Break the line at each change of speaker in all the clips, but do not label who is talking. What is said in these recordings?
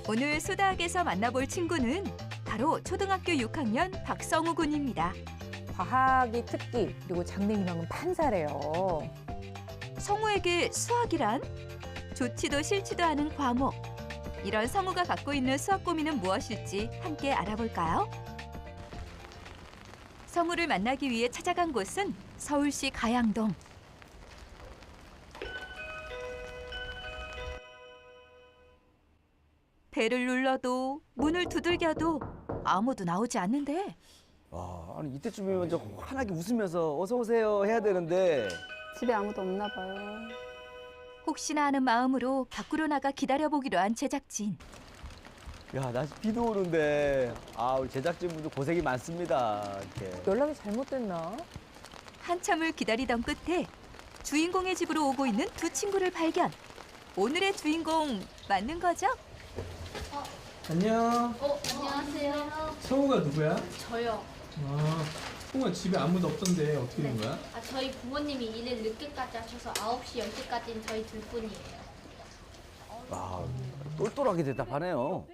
오늘 수다학에서 만나볼 친구는 바로 초등학교 6학년 박성우 군입니다.
과학이 특기, 그리고 장래희망은 판사래요.
성우에게 수학이란? 좋지도 싫지도 않은 과목. 이런 성우가 갖고 있는 수학 고민은 무엇일지 함께 알아볼까요? 성우를 만나기 위해 찾아간 곳은 서울시 가양동. 배를 눌러도 문을 두들겨도 아무도 나오지 않는데
아니 이때쯤이면 저 환하게 웃으면서 어서 오세요 해야 되는데.
집에 아무도 없나 봐요.
혹시나 하는 마음으로 밖으로 나가 기다려보기로 한 제작진.
야, 나 비도 오는데. 우리 제작진분들 고생이 많습니다. 이렇게.
연락이 잘못됐나?
한참을 기다리던 끝에 주인공의 집으로 오고 있는 두 친구를 발견. 오늘의 주인공 맞는 거죠?
안녕.
안녕하세요.
성우가 누구야?
저요.
성우가 집에 아무도 없던데 어떻게 된 거야?
저희 부모님이 일을 늦게까지 하셔서 9시, 10시까지는 저희 둘뿐이에요.
똘똘하게 대답하네요.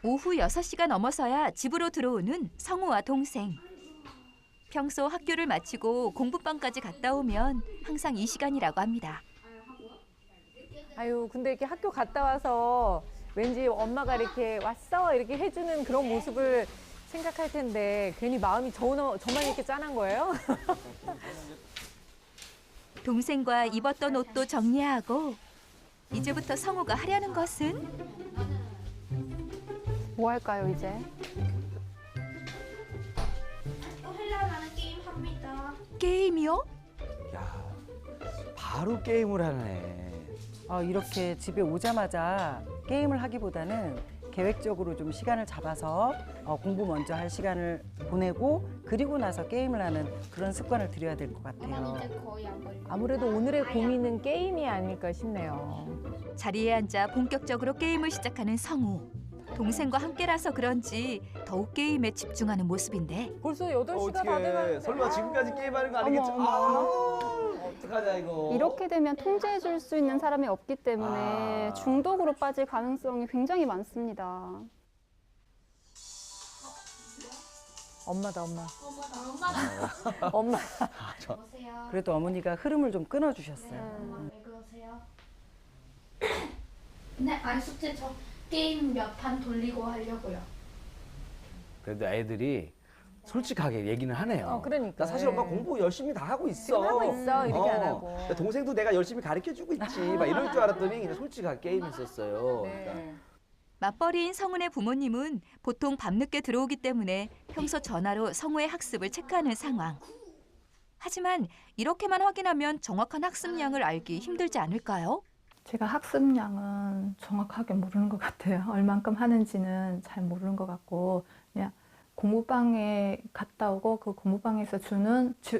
오후 6시가 넘어서야 집으로 들어오는 성우와 동생. 평소 학교를 마치고 공부방까지 갔다 오면 항상 이 시간이라고 합니다.
아유, 근데 이렇게 학교 갔다 와서 왠지 엄마가 이렇게 왔어 이렇게 해주는 그런 모습을 생각할 텐데 괜히 마음이 저만 이렇게 짠한 거예요?
동생과 입었던 옷도 정리하고 이제부터 성우가 하려는 것은
뭐 할까요, 이제?
하려는 게임 합니다.
게임이요?
야, 바로 게임을 하네.
이렇게 집에 오자마자 게임을 하기보다는 계획적으로 좀 시간을 잡아서 공부 먼저 할 시간을 보내고 그리고 나서 게임을 하는 그런 습관을 들여야 될 것 같아요.
이제 거의 안 걸려요.
아무래도 오늘의 고민은 게임이 아닐까 싶네요.
자리에 앉아 본격적으로 게임을 시작하는 성우. 동생과 함께라서 그런지 더욱 게임에 집중하는 모습인데
벌써 8시가 다
어떻게
돼가는데.
설마 지금까지 게임하는 거 아니겠죠? 어떡하냐 이거.
이렇게 되면 통제해 줄 수 있는 사람이 없기 때문에 중독으로 빠질 가능성이 굉장히 많습니다.
엄마다, 엄마.
엄마,
엄마.
보세요.
그래도 어머니가 흐름을 좀 끊어주셨어요.
왜 그러세요? 네, 숙제 저 게임 몇 판 돌리고 하려고요.
그래도 애들이 솔직하게 얘기는 하네요.
그러니까.
나 사실 엄마 공부 열심히 다 하고 있어.
지금 하고 있어, 이렇게 안 하고.
야, 동생도 내가 열심히 가르쳐주고 있지. 막 이럴 줄 알았더니 그냥 솔직하게 게임 했었어요.
네.
맞벌이인 성훈의 부모님은 보통 밤늦게 들어오기 때문에 평소 전화로 성우의 학습을 체크하는 상황. 하지만 이렇게만 확인하면 정확한 학습량을 알기 힘들지 않을까요?
제가 학습량은 정확하게 모르는 것 같아요. 얼만큼 하는지는 잘 모르는 것 같고 그냥 공부방에 갔다 오고 그 공부방에서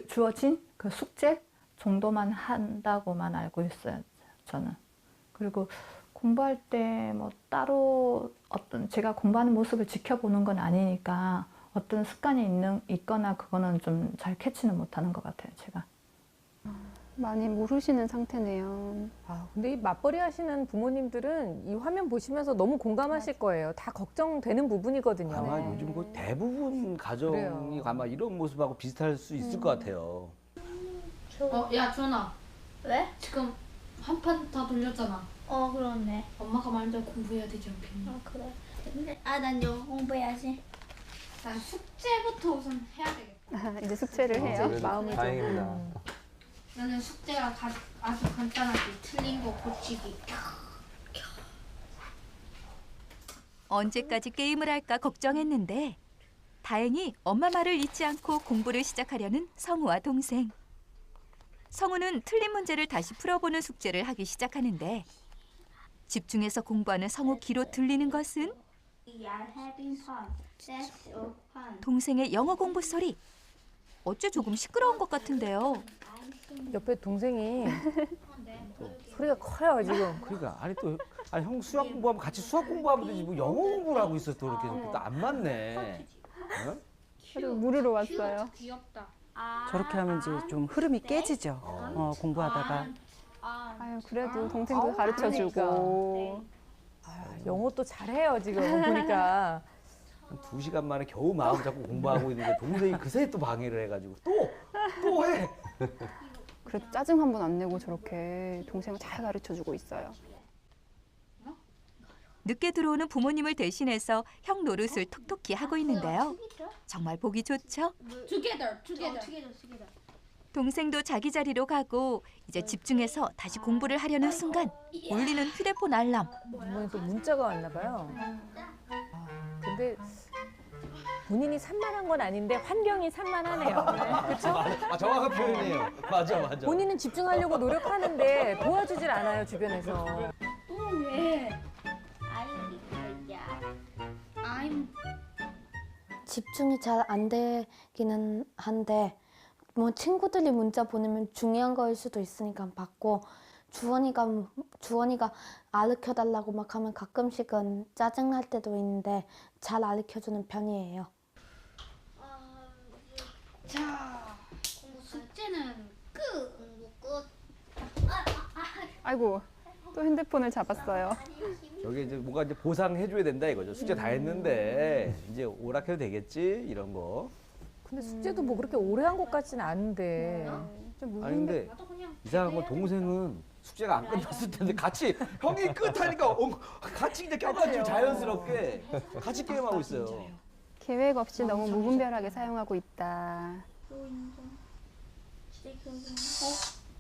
주어진 그 숙제 정도만 한다고만 알고 있어요, 저는. 그리고 공부할 때 뭐 따로 어떤 제가 공부하는 모습을 지켜보는 건 아니니까 어떤 습관이 있거나 그거는 좀 잘 캐치는 못하는 것 같아요, 제가.
많이 모르시는 상태네요.
근데 이 맞벌이 하시는 부모님들은 이 화면 보시면서 너무 공감하실 거예요. 다 걱정되는 부분이거든요.
아마 요즘 그 대부분 가정이
그래요.
아마 이런 모습하고 비슷할 수 있을 것 같아요.
야, 주원아.
왜?
지금 한 판 다 돌렸잖아.
그렇네.
엄마가 말대로 공부해야 되지 않겠니?
그래. 근데 난 영어 공부해야지.
난 숙제부터 우선 해야 되겠다.
이제 숙제를 해요.
그래도
마음을 좀.
다행입니다.
나는 숙제가 아주 간단하게 틀린 거 고치기.
언제까지 게임을 할까 걱정했는데 다행히 엄마 말을 잊지 않고 공부를 시작하려는 성우와 동생. 성우는 틀린 문제를 다시 풀어보는 숙제를 하기 시작하는데 집중해서 공부하는 성우 귀로 들리는 것은
We are having fun. That's all fun.
동생의 영어 공부 소리. 어째 조금 시끄러운 것 같은데요.
옆에 동생이 소리가 커요, 지금.
그러니까 형 수학 공부하면 같이 수학 공부하면 되지 뭐 영어 공부를 하고 있어 또 이렇게 또 안 맞네. 어?
그리고 물으러 왔어요.
귀엽다.
저렇게 하면 이제 좀 흐름이 깨지죠. 공부하다가.
아유, 그래도 동생도 가르쳐 주고.
영어 또 잘해요, 지금 보니까.
한 2시간 만에 겨우 마음 잡고 공부하고 있는데 동생이 그새 또 방해를 해가지고 또 해.
그래도 짜증 한 번 안 내고 저렇게 동생을 잘 가르쳐주고 있어요.
늦게 들어오는 부모님을 대신해서 형 노릇을 톡톡히 하고 있는데요. 정말 보기 좋죠?
Together.
동생도 자기 자리로 가고 이제 집중해서 다시 공부를 하려는 순간 울리는 휴대폰 알람.
부모님 또 문자가 왔나 봐요. 근데 본인이 산만한 건 아닌데 환경이 산만하네요. 그렇죠?
아, 정확한 표현이에요. 맞아.
본인은 집중하려고 노력하는데 도와주질 않아요, 주변에서.
또 왜? I'm
집중이 잘 안 되기는 한데 뭐 친구들이 문자 보내면 중요한 거일 수도 있으니까 받고 주원이가 가르쳐 달라고 막 하면 가끔씩은 짜증 날 때도 있는데 잘 가르쳐 주는 편이에요.
자, 숙제는 끝. 공부 끝.
아이고, 또 핸드폰을 잡았어요.
저게 이제 뭔가 이제 보상해줘야 된다 이거죠. 숙제 다 했는데 이제 오락해도 되겠지 이런 거.
근데 숙제도 뭐 그렇게 오래 한 것 같지는 않은데.
아니 근데 이상한 건 동생은 숙제가 안 끝났을 텐데 같이 형이 끝하니까 같이 이제 껴가지고 자연스럽게 같이 게임하고 있어요.
계획 없이 너무 무분별하게 사용하고 있다.
또 인정.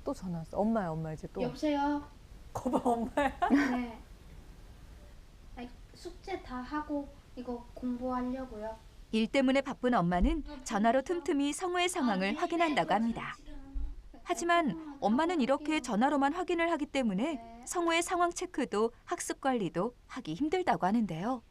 또 전화 왔어. 엄마 이제 또.
여보세요.
거봐, 엄마야.
네. 아니, 숙제 다 하고 이거 공부하려고요.
일 때문에 바쁜 엄마는 전화로 틈틈이 성우의 상황을 확인한다고 합니다. 하지만 엄마는 이렇게 전화로만 확인을 하기 때문에 성우의 상황 체크도 학습 관리도 하기 힘들다고 하는데요.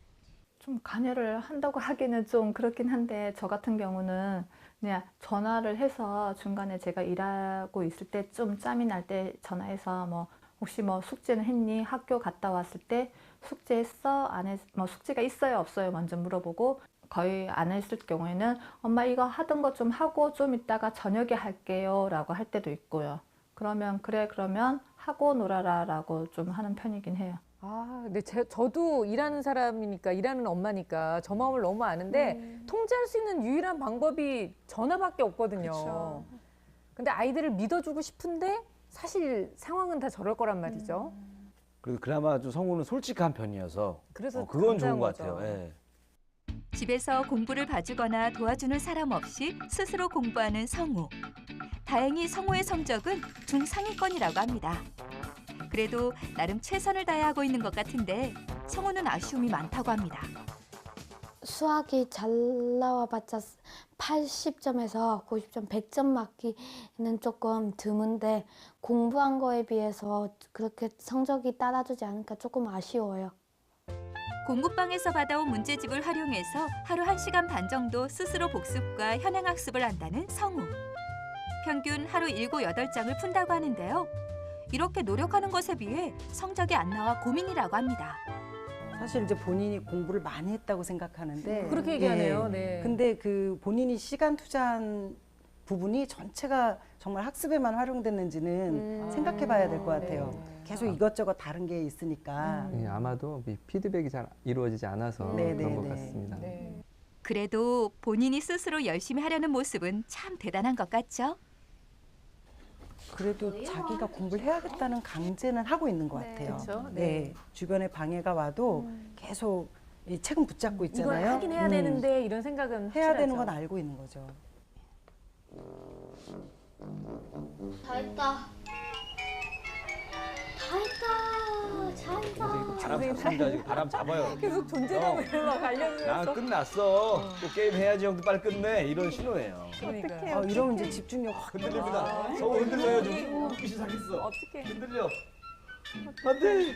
좀 관여를 한다고 하기는 좀 그렇긴 한데 저 같은 경우는 그냥 전화를 해서 중간에 제가 일하고 있을 때 좀 짬이 날 때 전화해서 뭐 혹시 뭐 숙제는 했니? 학교 갔다 왔을 때 숙제했어? 안 했? 뭐 숙제가 있어요? 없어요? 먼저 물어보고 거의 안 했을 경우에는 엄마 이거 하던 거 좀 하고 좀 이따가 저녁에 할게요 라고 할 때도 있고요. 그러면 그래 그러면 하고 놀아라 라고 좀 하는 편이긴 해요.
근데 저도 일하는 사람이니까, 일하는 엄마니까 저 마음을 너무 아는데 통제할 수 있는 유일한 방법이 전화밖에 없거든요. 근데 아이들을 믿어주고 싶은데 사실 상황은 다 저럴 거란 말이죠.
그리고 그나마 좀 성우는 솔직한 편이어서
그래서
그건 좋은
감사한
것
거죠.
같아요. 예.
집에서 공부를 봐주거나 도와주는 사람 없이 스스로 공부하는 성우. 다행히 성우의 성적은 중상위권이라고 합니다. 그래도 나름 최선을 다해 하고 있는 것 같은데 성우는 아쉬움이 많다고 합니다.
수학이 잘 나와봤자 80점에서 90점, 100점 맞기는 조금 드문데 공부한 거에 비해서 그렇게 성적이 따라주지 않으니까 조금 아쉬워요.
공부방에서 받아온 문제집을 활용해서 하루 1시간 반 정도 스스로 복습과 현행학습을 한다는 성우. 평균 하루 7, 8장을 푼다고 하는데요. 이렇게 노력하는 것에 비해 성적이 안 나와 고민이라고 합니다.
사실 이제 본인이 공부를 많이 했다고 생각하는데
그렇게 얘기하네요.
예.
네.
근데 그 본인이 시간 투자한 부분이 전체가 정말 학습에만 활용됐는지는 생각해 봐야 될 것 같아요. 계속 이것저것 다른 게 있으니까.
예, 아마도 이 피드백이 잘 이루어지지 않아서
네,
그런
네,
것
네.
같습니다.
그래도 본인이 스스로 열심히 하려는 모습은 참 대단한 것 같죠?
그래도 자기가 공부를 해야겠다는 강제는 하고 있는 것 같아요.
그쵸?
네. 주변에 방해가 와도 계속 이 책은 붙잡고 있잖아요.
이건 하긴 해야 되는데 이런 생각은
해야
확실하죠.
되는 건 알고 있는 거죠.
다 했다. 잘했다.
바람 잡습니다. 지금 바람 잡아요.
계속 존재감을 막
나
알려주면서.
끝났어. 또 게임 해야지 형도 빨리 끝내. 이런 신호예요.
그러니까.
이러면 이제 집중력 확
흔들립니다. 성우 흔들려요. 지금 웃기 시작했어.
어떻게?
흔들려. 안 돼.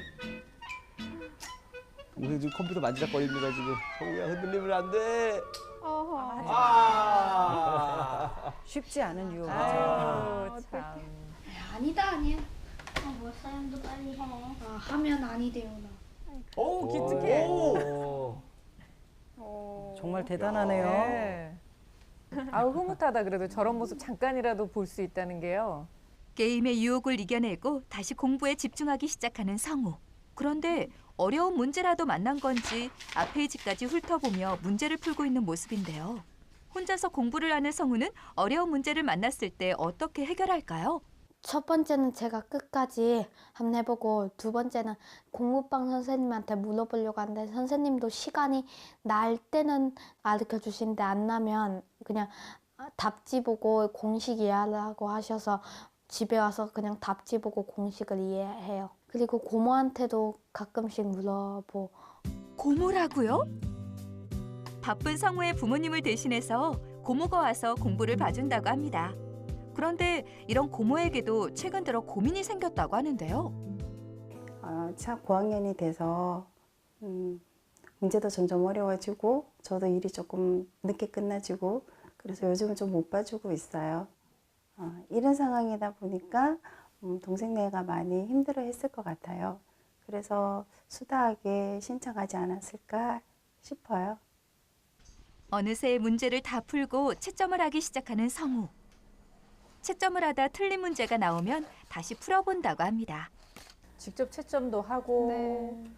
동생 지금 컴퓨터 만지작거립니다. 지금. 성우야 흔들리면 안 돼.
쉽지 않은 유혹이죠.
아유, 참.
아니다 아니야. 뭐 사연도 빨리 해. 하면 아니대요 나.
오, 기특해.
정말 대단하네요.
네. 아우, 흐뭇하다. 그래도 저런 모습 잠깐이라도 볼 수 있다는 게요.
게임의 유혹을 이겨내고 다시 공부에 집중하기 시작하는 성우. 그런데 어려운 문제라도 만난 건지 앞의 집까지 훑어보며 문제를 풀고 있는 모습인데요. 혼자서 공부를 하는 성우는 어려운 문제를 만났을 때 어떻게 해결할까요?
첫 번째는 제가 끝까지 한번 해보고 두 번째는 공부방 선생님한테 물어보려고 하는데 선생님도 시간이 날 때는 가르쳐 주시는데 안 나면 그냥 답지 보고 공식 이해하라고 하셔서 집에 와서 그냥 답지 보고 공식을 이해해요. 그리고 고모한테도 가끔씩 물어보고.
고모라고요? 바쁜 성우의 부모님을 대신해서 고모가 와서 공부를 봐준다고 합니다. 그런데 이런 고모에게도 최근 들어 고민이 생겼다고 하는데요.
차 고학년이 돼서 문제도 점점 어려워지고 저도 일이 조금 늦게 끝나지고 그래서 요즘은 좀 못 봐주고 있어요. 이런 상황이다 보니까 동생네가 많이 힘들어했을 것 같아요. 그래서 수다하게 신청하지 않았을까 싶어요.
어느새 문제를 다 풀고 채점을 하기 시작하는 성우. 채점을 하다 틀린 문제가 나오면 다시 풀어본다고 합니다.
직접 채점도 하고.
네.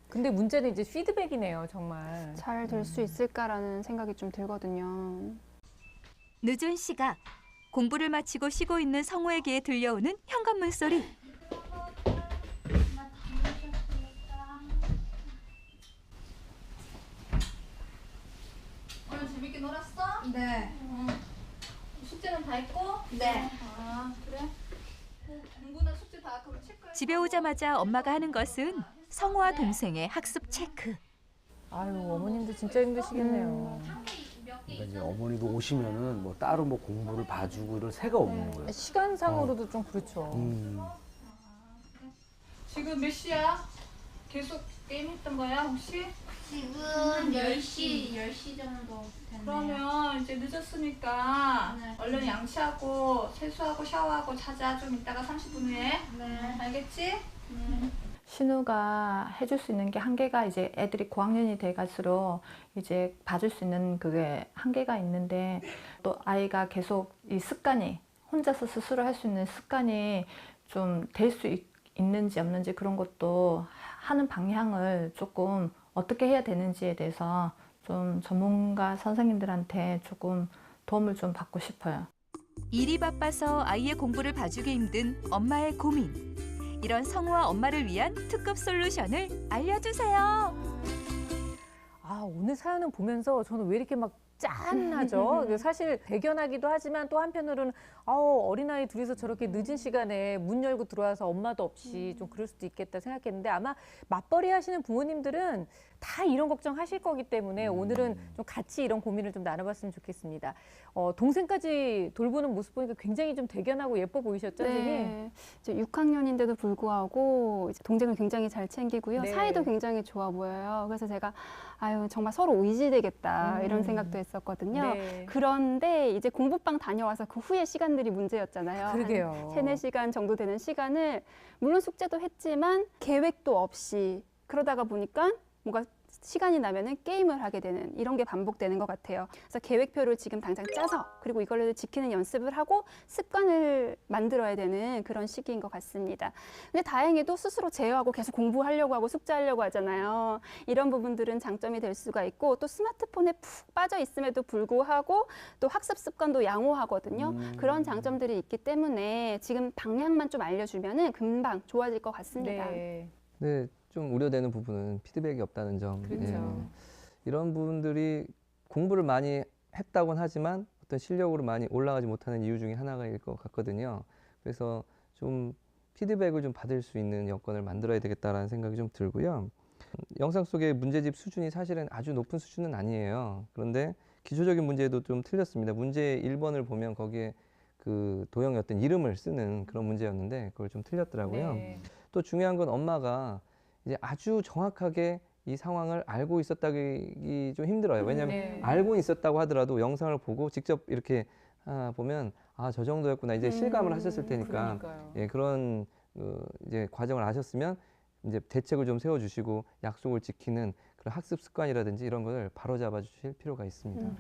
근데 문제는 이제 피드백이네요, 정말.
잘 될 수 있을까라는 생각이 좀 들거든요.
늦은 시각, 공부를 마치고 쉬고 있는 성우에게 들려오는 현관문 소리.
오늘 재밌게 놀았어? 네. 숙제는 다 했고? 네. 아, 그래? 공부나 숙제 다 그럼 체크해.
집에 오자마자 엄마가 하는 것은 성우와 동생의 학습 체크.
아유, 어머님도 진짜 힘드시겠네요.
그러니까 이제 어머니도 오시면은 뭐 따로 뭐 공부를 봐주고 이럴 새가 없는 거예요.
시간상으로도 좀 그렇죠.
지금 몇 시야? 계속 게임 했던 거야, 혹시? 지금 10시 정도 됐네요. 그러면 이제 늦었으니까 얼른 양치하고 세수하고 샤워하고 자자. 좀 이따가 30분 후에. 네. 알겠지?
신우가 해줄 수 있는 게 한계가 이제 애들이 고학년이 돼갈수록 이제 봐줄 수 있는 그게 한계가 있는데 또 아이가 계속 이 습관이 혼자서 스스로 할 수 있는 습관이 좀 될 수 있는지 없는지 그런 것도 하는 방향을 조금 어떻게 해야 되는지에 대해서 좀 전문가 선생님들한테 조금 도움을 좀 받고 싶어요.
일이 바빠서 아이의 공부를 봐주기 힘든 엄마의 고민. 이런 성우와 엄마를 위한 특급 솔루션을 알려주세요.
아, 오늘 사연을 보면서 저는 왜 이렇게 막 짠하죠? 사실 대견하기도 하지만 또 한편으로는 어린아이 둘이서 저렇게 늦은 시간에 문 열고 들어와서 엄마도 없이 좀 그럴 수도 있겠다 생각했는데 아마 맞벌이 하시는 부모님들은 다 이런 걱정하실 거기 때문에 오늘은 좀 같이 이런 고민을 좀 나눠봤으면 좋겠습니다. 동생까지 돌보는 모습 보니까 굉장히 좀 대견하고 예뻐 보이셨죠, 선생님?
네. 이제 6학년인데도 불구하고 이제 동생을 굉장히 잘 챙기고요.
네.
사이도 굉장히 좋아 보여요. 그래서 제가 아유 정말 서로 의지되겠다 이런 생각도 했었거든요.
네.
그런데 이제 공부방 다녀와서 그 후에 시간들이 문제였잖아요.
그러게요.
한 3-4시간 정도 되는 시간을 물론 숙제도 했지만 계획도 없이 그러다가 보니까 뭔가 시간이 나면은 게임을 하게 되는 이런 게 반복되는 것 같아요. 그래서 계획표를 지금 당장 짜서 그리고 이걸 지키는 연습을 하고 습관을 만들어야 되는 그런 시기인 것 같습니다. 근데 다행히도 스스로 제어하고 계속 공부하려고 하고 숙제하려고 하잖아요. 이런 부분들은 장점이 될 수가 있고 또 스마트폰에 푹 빠져 있음에도 불구하고 또 학습 습관도 양호하거든요. 그런 장점들이 있기 때문에 지금 방향만 좀 알려주면은 금방 좋아질 것 같습니다.
네.
네, 좀 우려되는 부분은 피드백이 없다는 점.
그렇죠.
이런 부분들이 공부를 많이 했다고는 하지만 어떤 실력으로 많이 올라가지 못하는 이유 중에 하나일 것 같거든요. 그래서 좀 피드백을 좀 받을 수 있는 여건을 만들어야 되겠다라는 생각이 좀 들고요. 영상 속의 문제집 수준이 사실은 아주 높은 수준은 아니에요. 그런데 기초적인 문제도 좀 틀렸습니다. 문제 1번을 보면 거기에 그 도형의 어떤 이름을 쓰는 그런 문제였는데 그걸 좀 틀렸더라고요.
네.
또 중요한 건 엄마가 이제 아주 정확하게 이 상황을 알고 있었다기 좀 힘들어요. 왜냐하면
네.
알고 있었다고 하더라도 영상을 보고 직접 이렇게 보면 아, 저 정도였구나 이제 실감을 하셨을 테니까
그러니까요.
예, 그런 이제 과정을 아셨으면 이제 대책을 좀 세워주시고 약속을 지키는 그런 학습 습관이라든지 이런 걸 바로잡아 주실 필요가 있습니다.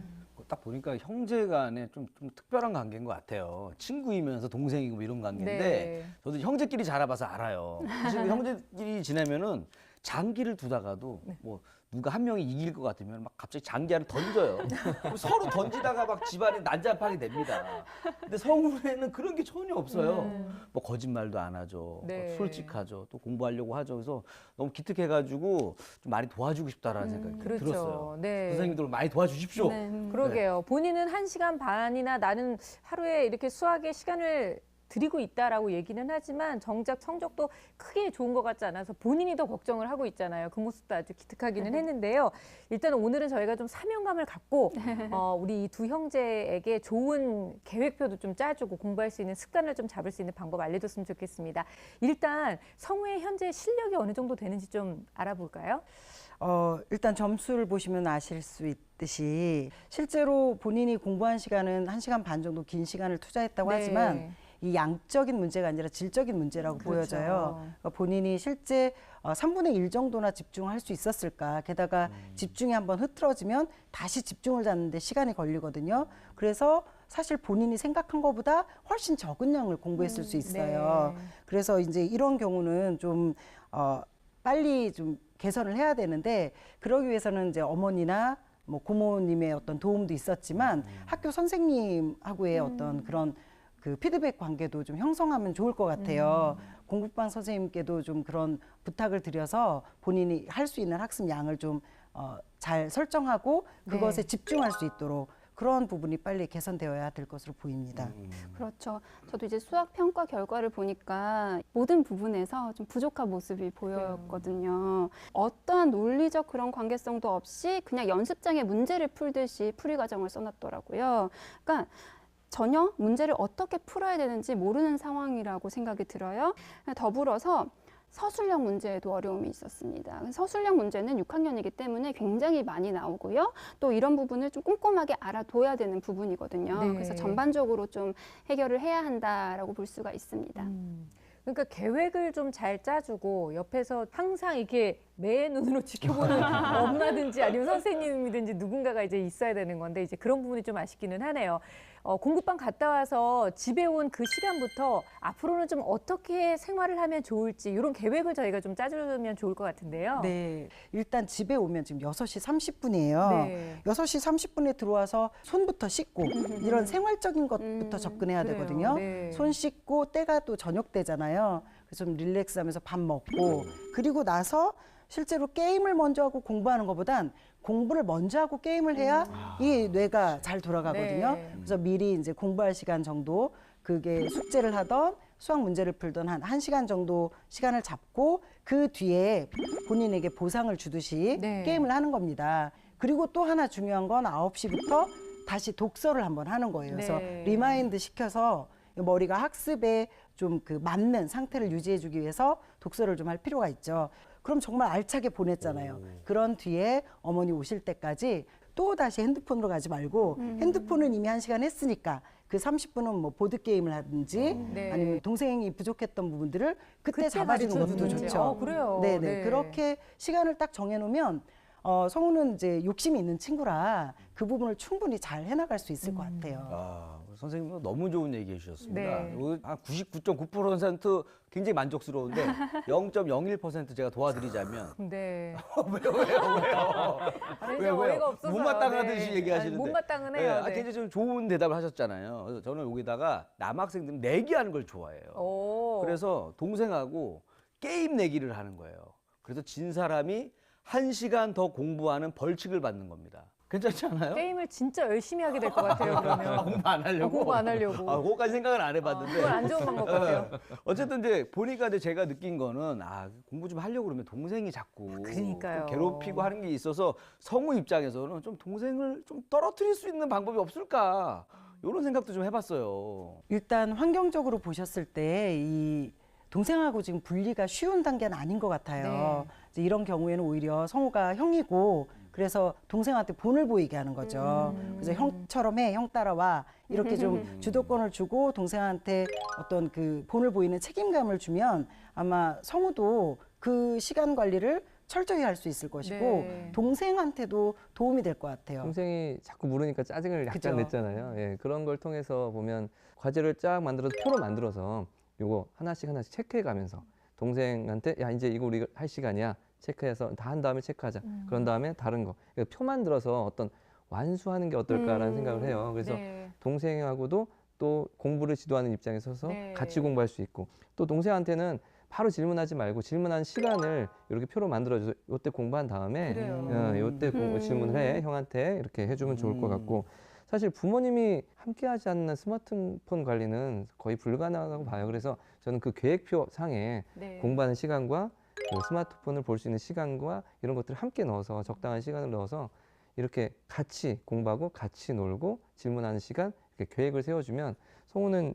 딱 보니까 형제간에 좀 특별한 관계인 것 같아요. 친구이면서 동생이고 뭐 이런 관계인데
네.
저도 형제끼리 자라봐서 알아요. 사실 형제끼리 지내면은 장기를 두다가도 뭐 누가 한 명이 이길 것 같으면 막 갑자기 장기 하나 던져요. 그럼 서로 던지다가 막 집안이 난장판이 됩니다. 근데 성우에는 그런 게 전혀 없어요. 뭐 거짓말도 안 하죠.
네.
솔직하죠. 또 공부하려고 하죠. 그래서 너무 기특해가지고 좀 많이 도와주고 싶다라는 생각이
그렇죠.
들었어요.
네.
선생님들 많이 도와주십시오.
그러게요. 본인은 1시간 반이나 나는 하루에 이렇게 수학에 시간을 드리고 있다라고 얘기는 하지만 정작 성적도 크게 좋은 것 같지 않아서 본인이 더 걱정을 하고 있잖아요. 그 모습도 아주 기특하기는 했는데요. 일단 오늘은 저희가 좀 사명감을 갖고 우리 이 두 형제에게 좋은 계획표도 좀 짜주고 공부할 수 있는 습관을 좀 잡을 수 있는 방법 알려줬으면 좋겠습니다. 일단 성우의 현재 실력이 어느 정도 되는지 좀 알아볼까요?
일단 점수를 보시면 아실 수 있듯이 실제로 본인이 공부한 시간은 1시간 반 정도 긴 시간을 투자했다고
네.
하지만 이 양적인 문제가 아니라 질적인 문제라고
그렇죠.
보여져요. 그러니까 본인이 실제 3분의 1 정도나 집중할 수 있었을까. 게다가 집중이 한번 흐트러지면 다시 집중을 잡는데 시간이 걸리거든요. 그래서 사실 본인이 생각한 것보다 훨씬 적은 양을 공부했을 수 있어요.
네.
그래서 이제 이런 경우는 좀 빨리 좀 개선을 해야 되는데 그러기 위해서는 이제 어머니나 뭐 고모님의 어떤 도움도 있었지만 학교 선생님하고의 어떤 그런 그 피드백 관계도 좀 형성하면 좋을 것 같아요. 공부방 선생님께도 좀 그런 부탁을 드려서 본인이 할 수 있는 학습 양을 좀 잘 설정하고 그것에 집중할 수 있도록 그런 부분이 빨리 개선되어야 될 것으로 보입니다.
그렇죠. 저도 이제 수학 평가 결과를 보니까 모든 부분에서 좀 부족한 모습이 보였거든요. 어떠한 논리적 그런 관계성도 없이 그냥 연습장에 문제를 풀듯이 풀이 과정을 써놨더라고요. 그러니까 전혀 문제를 어떻게 풀어야 되는지 모르는 상황이라고 생각이 들어요. 더불어서 서술형 문제에도 어려움이 있었습니다. 서술형 문제는 6학년이기 때문에 굉장히 많이 나오고요. 또 이런 부분을 좀 꼼꼼하게 알아둬야 되는 부분이거든요.
네.
그래서 전반적으로 좀 해결을 해야 한다라고 볼 수가 있습니다.
그러니까 계획을 좀 잘 짜주고 옆에서 항상 이렇게 매의 눈으로 지켜보는 엄마든지 아니면 선생님이든지 누군가가 이제 있어야 되는 건데 이제 그런 부분이 좀 아쉽기는 하네요. 공부방 갔다 와서 집에 온 그 시간부터 앞으로는 좀 어떻게 생활을 하면 좋을지 이런 계획을 저희가 좀 짜주면 좋을 것 같은데요.
네. 일단 집에 오면 지금 6시 30분이에요.
네.
6시 30분에 들어와서 손부터 씻고 이런 생활적인 것부터 접근해야
그래요.
되거든요.
네.
손 씻고 때가 또 저녁 때잖아요. 그래서 좀 릴렉스하면서 밥 먹고 그리고 나서 실제로 게임을 먼저 하고 공부하는 것보단 공부를 먼저 하고 게임을 해야 이 뇌가 잘 돌아가거든요.
네.
그래서 미리 이제 공부할 시간 정도 그게 숙제를 하던 수학 문제를 풀던 한 1시간 정도 시간을 잡고 그 뒤에 본인에게 보상을 주듯이
네.
게임을 하는 겁니다. 그리고 또 하나 중요한 건 9시부터 다시 독서를 한번 하는 거예요. 그래서
네.
리마인드 시켜서 머리가 학습에 좀 그 맞는 상태를 유지해 주기 위해서 독서를 좀 할 필요가 있죠. 그럼 정말 알차게 보냈잖아요. 그런 뒤에 어머니 오실 때까지 또 다시 핸드폰으로 가지 말고 핸드폰은 이미 1시간 했으니까 그 30분은 뭐 보드게임을 하든지
네.
아니면 동생이 부족했던 부분들을 그때
그때
잡아주는 것도
가르쳐주든지.
좋죠.
그래요.
네네.
네.
그렇게 시간을 딱 정해놓으면 성우는 이제 욕심이 있는 친구라 그 부분을 충분히 잘 해나갈 수 있을 것 같아요.
아, 선생님 너무 좋은 얘기 해주셨습니다.
네.
한 99.9% 굉장히 만족스러운데 0.01% 제가 도와드리자면
네.
왜요?
아니,
왜요?
어이가 없어서.
못마땅하듯이 얘기하시는데.
못마땅은
네,
해요.
굉장히 좀 좋은 대답을 하셨잖아요. 그래서 저는 여기다가 남학생들은 내기하는 걸 좋아해요.
오.
그래서 동생하고 게임 내기를 하는 거예요. 그래서 진 사람이 1시간 더 공부하는 벌칙을 받는 겁니다. 괜찮지 않아요?
게임을 진짜 열심히 하게 될 것 같아요. 그러면
공부 안 하려고.
공부 안 하려고.
아, 그거까지 생각은 안 해봤는데.
그건 안 좋은 방법 같아요.
어쨌든 이제 보니까 이제 제가 느낀 거는 공부 좀 하려고 그러면 동생이 자꾸
그러니까요.
좀 괴롭히고 하는 게 있어서 성우 입장에서는 좀 동생을 좀 떨어뜨릴 수 있는 방법이 없을까 이런 생각도 좀 해봤어요.
일단 환경적으로 보셨을 때 이 동생하고 지금 분리가 쉬운 단계는 아닌 것 같아요.
네.
이제 이런 경우에는 오히려 성우가 형이고 그래서 동생한테 본을 보이게 하는 거죠. 그래서 형처럼 해, 형 따라와 이렇게 좀 주도권을 주고 동생한테 어떤 그 본을 보이는 책임감을 주면 아마 성우도 그 시간 관리를 철저히 할 수 있을 것이고
네.
동생한테도 도움이 될 것 같아요.
동생이 자꾸 물으니까 짜증을 약간
그죠.
냈잖아요. 예, 그런 걸 통해서 보면 과제를 쫙 만들어서 표로 만들어서 요거 하나씩 체크해 가면서 동생한테 야 이제 이거 우리 할 시간이야. 체크해서 다 한 다음에 체크하자. 그런 다음에 다른 거. 그러니까 표 만들어서 어떤 완수하는 게 어떨까라는 생각을 해요. 그래서
네.
동생하고도 또 공부를 지도하는 입장에 서서
네.
같이 공부할 수 있고 또 동생한테는 바로 질문하지 말고 질문하는 시간을 이렇게 표로 만들어줘서 요때 공부한 다음에
그래요.
요때 질문을 해 형한테 이렇게 해주면 좋을 것 같고 사실 부모님이 함께하지 않는 스마트폰 관리는 거의 불가능하다고 봐요. 그래서 저는 그 계획표 상에
네.
공부하는 시간과 그 스마트폰을 볼 수 있는 시간과 이런 것들을 함께 넣어서 적당한 시간을 넣어서 이렇게 같이 공부하고 같이 놀고 질문하는 시간 이렇게 계획을 세워주면 성우는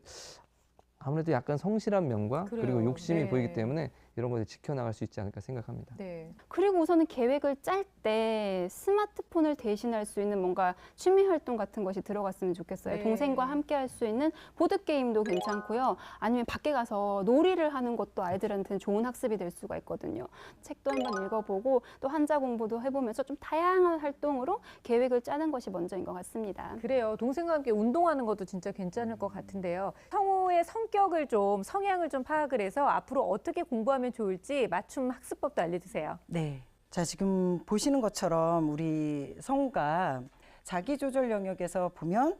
아무래도 약간 성실한 면과
그래요.
그리고 욕심이
네.
보이기 때문에 이런 것을 지켜나갈 수 있지 않을까 생각합니다.
네.
그리고 우선은 계획을 짤 때 스마트폰을 대신할 수 있는 뭔가 취미 활동 같은 것이 들어갔으면 좋겠어요.
네.
동생과 함께 할 수 있는 보드게임도 괜찮고요. 아니면 밖에 가서 놀이를 하는 것도 아이들한테는 좋은 학습이 될 수가 있거든요. 책도 한번 읽어보고 또 한자 공부도 해보면서 좀 다양한 활동으로 계획을 짜는 것이 먼저인 것 같습니다.
그래요. 동생과 함께 운동하는 것도 진짜 괜찮을 것 같은데요. 성우의 성격을 좀, 성향을 좀 파악을 해서 앞으로 어떻게 공부하면 좋을지 맞춤 학습법도 알려주세요.
네. 자, 지금 보시는 것처럼 우리 성우가 자기 조절 영역에서 보면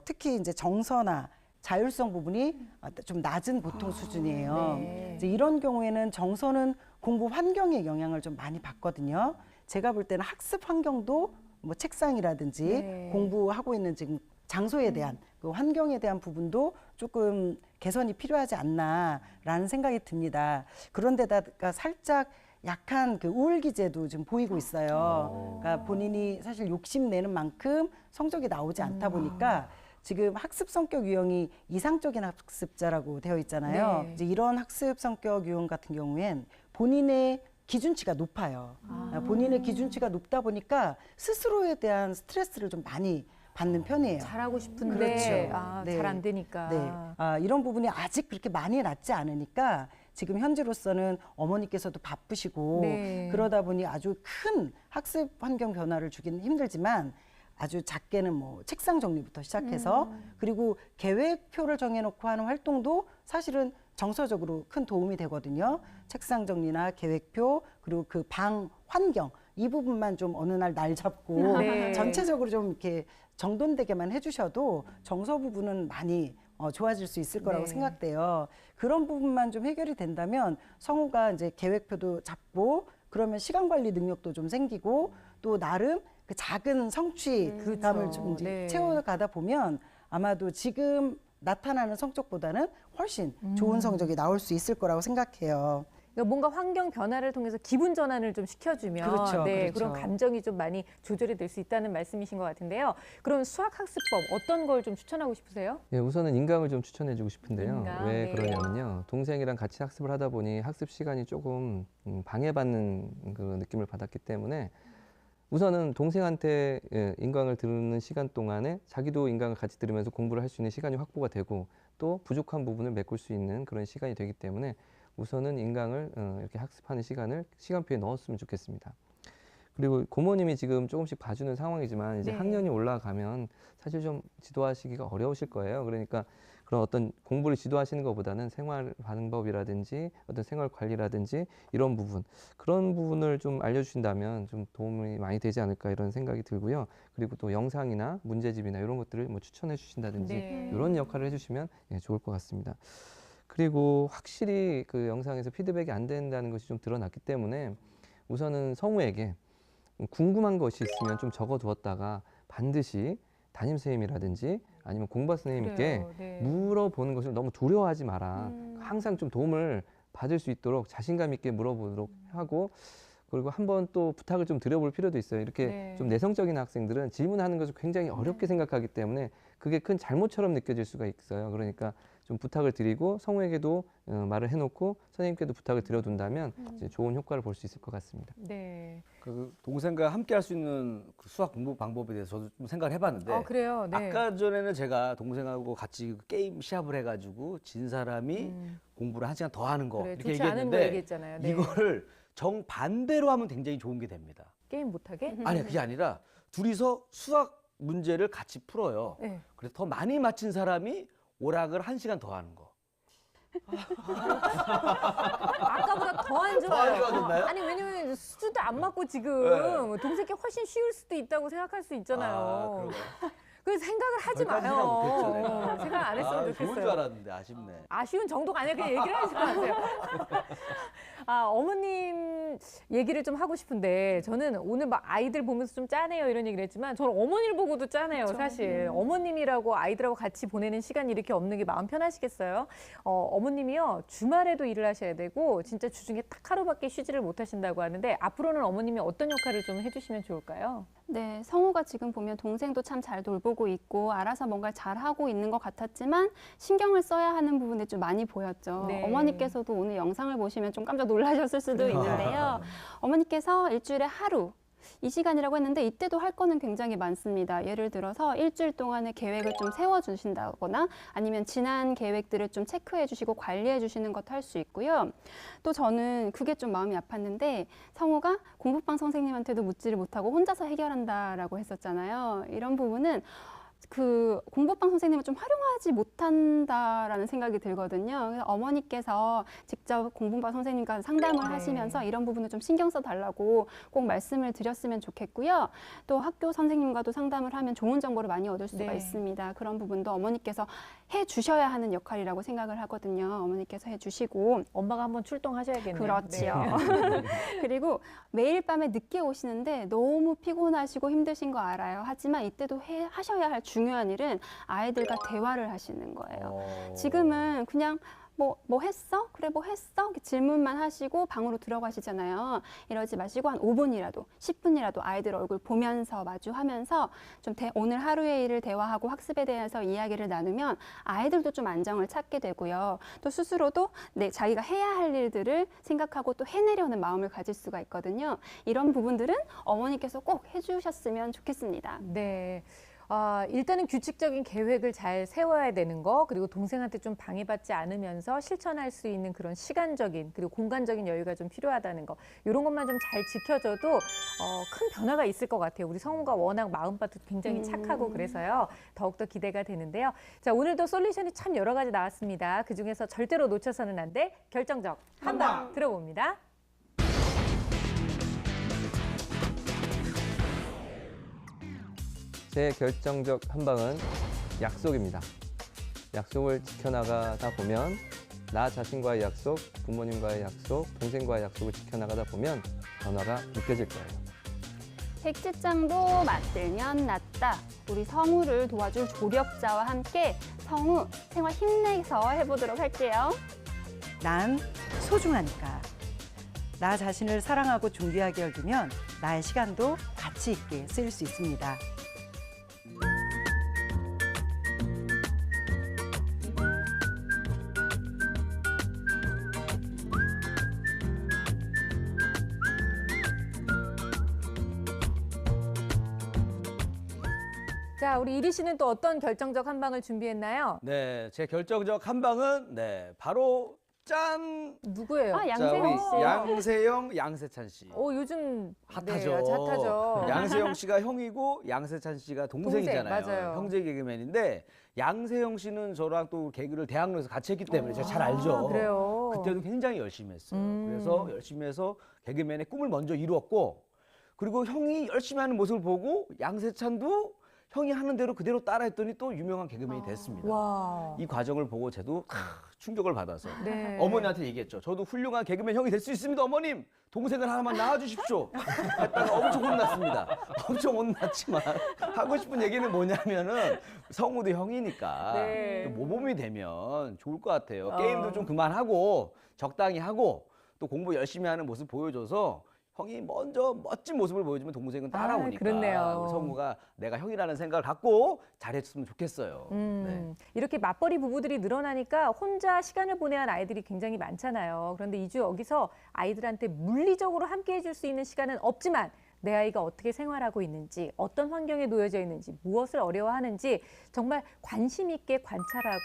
특히 이제 정서나 자율성 부분이 좀 낮은 보통 수준이에요.
네.
이제 이런 경우에는 정서는 공부 환경의 영향을 좀 많이 받거든요. 제가 볼 때는 학습 환경도 뭐 책상이라든지
네.
공부하고 있는 지금 장소에 대한 그 환경에 대한 부분도 조금 개선이 필요하지 않나라는 생각이 듭니다. 그런데다가 살짝 약한 그 우울 기제도 지금 보이고 있어요. 그러니까 본인이 사실 욕심내는 만큼 성적이 나오지 않다 보니까 지금 학습 성격 유형이 이상적인 학습자라고 되어 있잖아요.
네.
이제 이런 학습 성격 유형 같은 경우엔 본인의 기준치가 높아요. 본인의 기준치가 높다 보니까 스스로에 대한 스트레스를 좀 많이 받는 편이에요.
잘하고 싶은데
그렇죠. 네.
잘 안 되니까.
네. 이런 부분이 아직 그렇게 많이 낮지 않으니까 지금 현재로서는 어머니께서도 바쁘시고
네.
그러다 보니 아주 큰 학습 환경 변화를 주기는 힘들지만 아주 작게는 뭐 책상 정리부터 시작해서 그리고 계획표를 정해놓고 하는 활동도 사실은 정서적으로 큰 도움이 되거든요. 책상 정리나 계획표 그리고 그 방 환경 이 부분만 좀 어느 날 잡고
네.
전체적으로 좀 이렇게 정돈되게만 해주셔도 정서 부분은 많이 좋아질 수 있을 거라고
네.
생각돼요. 그런 부분만 좀 해결이 된다면 성우가 이제 계획표도 잡고 그러면 시간 관리 능력도 좀 생기고 또 나름 그 작은 성취감을
그렇죠.
좀 이제
네.
채워가다 보면 아마도 지금 나타나는 성적보다는 훨씬 좋은 성적이 나올 수 있을 거라고 생각해요.
그러니까 뭔가 환경 변화를 통해서 기분 전환을 좀 시켜주면
그렇죠,
네,
그렇죠.
그런 감정이 좀 많이 조절이 될 수 있다는 말씀이신 것 같은데요. 그럼 수학 학습법 어떤 걸 좀 추천하고 싶으세요?
예, 우선은 인강을 좀 추천해주고 싶은데요.
인강,
왜
네.
그러냐면요. 동생이랑 같이 학습을 하다 보니 학습 시간이 조금 방해받는 그 느낌을 받았기 때문에 우선은 동생한테 인강을 들으는 시간 동안에 자기도 인강을 같이 들으면서 공부를 할 수 있는 시간이 확보가 되고 또 부족한 부분을 메꿀 수 있는 그런 시간이 되기 때문에 우선은 인강을 이렇게 학습하는 시간을 시간표에 넣었으면 좋겠습니다. 그리고 고모님이 지금 조금씩 봐주는 상황이지만 이제
네.
학년이 올라가면 사실 좀 지도하시기가 어려우실 거예요. 그러니까 그런 어떤 공부를 지도하시는 것보다는 생활 방법이라든지 어떤 생활 관리라든지 이런 부분 그런 부분을 좀 알려주신다면 좀 도움이 많이 되지 않을까 이런 생각이 들고요. 그리고 또 영상이나 문제집이나 이런 것들을 뭐 추천해 주신다든지
네.
이런 역할을 해주시면 좋을 것 같습니다. 그리고 확실히 그 영상에서 피드백이 안 된다는 것이 좀 드러났기 때문에 우선은 성우에게 궁금한 것이 있으면 좀 적어두었다가 반드시 담임선생님이라든지 아니면 공부 선생님께
그래요. 네.
물어보는 것을 너무 두려워하지 마라. 항상 좀 도움을 받을 수 있도록 자신감 있게 물어보도록 하고 그리고 한번 또 부탁을 좀 드려볼 필요도 있어요. 이렇게
네.
좀 내성적인 학생들은 질문하는 것을 굉장히 어렵게 생각하기 때문에 그게 큰 잘못처럼 느껴질 수가 있어요. 그러니까 좀 부탁을 드리고 성우에게도 말을 해놓고 선생님께도 부탁을 드려둔다면 이제 좋은 효과를 볼 수 있을 것 같습니다.
네.
그 동생과 함께 할 수 있는 그 수학 공부 방법에 대해서 저도 좀 생각을 해봤는데
아, 그래요? 네.
아까 전에는 제가 동생하고 같이 게임 시합을 해가지고 진 사람이 공부를 1시간 더 하는 거
그래,
이렇게
좋지 않은 거
얘기했는데
얘기했잖아요. 네.
이거를 정반대로 하면 굉장히 좋은 게 됩니다.
게임 못하게?
아니 그게 아니라 둘이서 수학 문제를 같이 풀어요.
네.
그래서 더 많이 맞힌 사람이 오락을 1시간 더 하는 거.
아까보다 더 안
더 안
좋아요.
좋아졌나요?
아니 왜냐면 수준도 안 맞고 지금
네.
동생께 훨씬 쉬울 수도 있다고 생각할 수 있잖아요.
그런가요?
그래서 생각을 하지
거기까지
마요.
생각 못했죠, 내가.
생각 안 했으면
좋은 줄
좋겠어요.
알았는데 아쉽네.
아쉬운 정도가 아니라 그냥 얘기를 하지 마세요. 어머님 얘기를 좀 하고 싶은데 저는 오늘 막 아이들 보면서 좀 짠해요 이런 얘기를 했지만 저는 어머니를 보고도 짠해요 사실. 어머님이라고 아이들하고 같이 보내는 시간이 이렇게 없는 게 마음 편하시겠어요? 어머님이요 주말에도 일을 하셔야 되고 진짜 주중에 딱 하루밖에 쉬지를 못하신다고 하는데 앞으로는 어머님이 어떤 역할을 좀 해주시면 좋을까요?
네, 성우가 지금 보면 동생도 참 잘 돌보고 있고 알아서 뭔가를 잘하고 있는 것 같았지만 신경을 써야 하는 부분이 좀 많이 보였죠.
네.
어머니께서도 오늘 영상을 보시면 좀 깜짝 놀라셨을 수도 있는데요. 어머니께서 일주일에 하루 이 시간이라고 했는데 이때도 할 거는 굉장히 많습니다. 예를 들어서 일주일 동안의 계획을 좀 세워주신다거나 아니면 지난 계획들을 좀 체크해 주시고 관리해 주시는 것도 할 수 있고요. 또 저는 그게 좀 마음이 아팠는데 성우가 공부방 선생님한테도 묻지를 못하고 혼자서 해결한다라고 했었잖아요. 이런 부분은 그 공부방 선생님을 좀 활용하지 못한다라는 생각이 들거든요. 그래서 어머니께서 직접 공부방 선생님과 상담을 하시면서 이런 부분을 좀 신경 써달라고 꼭 말씀을 드렸으면 좋겠고요. 또 학교 선생님과도 상담을 하면 좋은 정보를 많이 얻을 수가 있습니다. 그런 부분도 어머니께서 해주셔야 하는 역할이라고 생각을 하거든요. 어머니께서 해주시고
엄마가 한번 출동하셔야겠네요.
그렇지요. 그리고 매일 밤에 늦게 오시는데 너무 피곤하시고 힘드신 거 알아요. 하지만 이때도 하셔야 할 중요한 일은 아이들과 대화를 하시는 거예요. 지금은 그냥 뭐 했어? 그래 뭐 했어? 이렇게 질문만 하시고 방으로 들어가시잖아요. 이러지 마시고 한 5분이라도 10분이라도 아이들 얼굴 보면서 마주하면서 좀 오늘 하루의 일을 대화하고 학습에 대해서 이야기를 나누면 아이들도 좀 안정을 찾게 되고요. 또 스스로도 자기가 해야 할 일들을 생각하고 또 해내려는 마음을 가질 수가 있거든요. 이런 부분들은 어머니께서 꼭 해주셨으면 좋겠습니다.
네. 일단은 규칙적인 계획을 잘 세워야 되는 거, 그리고 동생한테 좀 방해받지 않으면서 실천할 수 있는 그런 시간적인 그리고 공간적인 여유가 좀 필요하다는 거, 이런 것만 좀 잘 지켜줘도 큰 변화가 있을 것 같아요. 우리 성우가 워낙 마음밭도 굉장히 착하고 그래서요. 더욱더 기대가 되는데요. 자, 오늘도 솔루션이 참 여러 가지 나왔습니다. 그중에서 절대로 놓쳐서는 안 돼 결정적 한방 들어봅니다.
제 결정적 한방은 약속입니다. 약속을 지켜나가다 보면 나 자신과의 약속, 부모님과의 약속, 동생과의 약속을 지켜나가다 보면 변화가 느껴질 거예요.
백지장도 맞들면 낫다. 우리 성우를 도와줄 조력자와 함께 성우 생활 힘내서 해보도록 할게요.
난 소중하니까. 나 자신을 사랑하고 존귀하게 여기면 나의 시간도 가치 있게 쓰일 수 있습니다.
자, 우리 이리 씨는 또 어떤 결정적 한방을 준비했나요?
네, 제 결정적 한방은 바로 짠!
누구예요?
양세형 씨.
양세형, 양세찬 씨.
요즘
핫하죠.
네, 핫하죠.
양세형 씨가 형이고 양세찬 씨가 동생이잖아요.
동생, 맞아요.
형제 개그맨인데 양세형 씨는 저랑 또 개그를 대학로에서 같이 했기 때문에 제가 잘 알죠.
그래요.
그때도 굉장히 열심히 했어요. 그래서 열심히 해서 개그맨의 꿈을 먼저 이루었고, 그리고 형이 열심히 하는 모습을 보고 양세찬도 형이 하는 대로 그대로 따라했더니 또 유명한 개그맨이 됐습니다.
와.
이 과정을 보고 저도 충격을 받아서
네.
어머니한테 얘기했죠. 저도 훌륭한 개그맨 형이 될 수 있습니다, 어머님. 동생을 하나만 낳아주십시오. 했다가 엄청 혼났습니다. 엄청 혼났지만 하고 싶은 얘기는 뭐냐면은 성우도 형이니까
네.
모범이 되면 좋을 것 같아요. 게임도 좀 그만하고 적당히 하고 또 공부 열심히 하는 모습 보여줘서 형이 먼저 멋진 모습을 보여주면 동생은 따라오니까
그렇네요.
우리 성우가 내가 형이라는 생각을 갖고 잘했으면 좋겠어요. 네.
이렇게 맞벌이 부부들이 늘어나니까 혼자 시간을 보내야 하는 아이들이 굉장히 많잖아요. 그런데 이주 여기서 아이들한테 물리적으로 함께 해줄 수 있는 시간은 없지만 내 아이가 어떻게 생활하고 있는지, 어떤 환경에 놓여져 있는지, 무엇을 어려워하는지 정말 관심 있게 관찰하고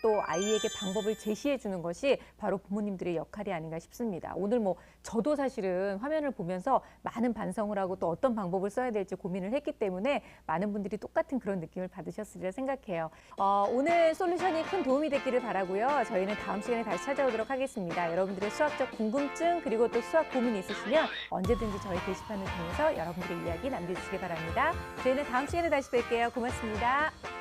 또 아이에게 방법을 제시해 주는 것이 바로 부모님들의 역할이 아닌가 싶습니다. 오늘 뭐 저도 사실은 화면을 보면서 많은 반성을 하고 또 어떤 방법을 써야 될지 고민을 했기 때문에 많은 분들이 똑같은 그런 느낌을 받으셨으리라 생각해요. 오늘 솔루션이 큰 도움이 됐기를 바라고요. 저희는 다음 시간에 다시 찾아오도록 하겠습니다. 여러분들의 수학적 궁금증 그리고 또 수학 고민이 있으시면 언제든지 저희 게시판을 통해서 여러분들의 이야기 남겨주시기 바랍니다. 저희는 다음 시간에 다시 뵐게요. 고맙습니다.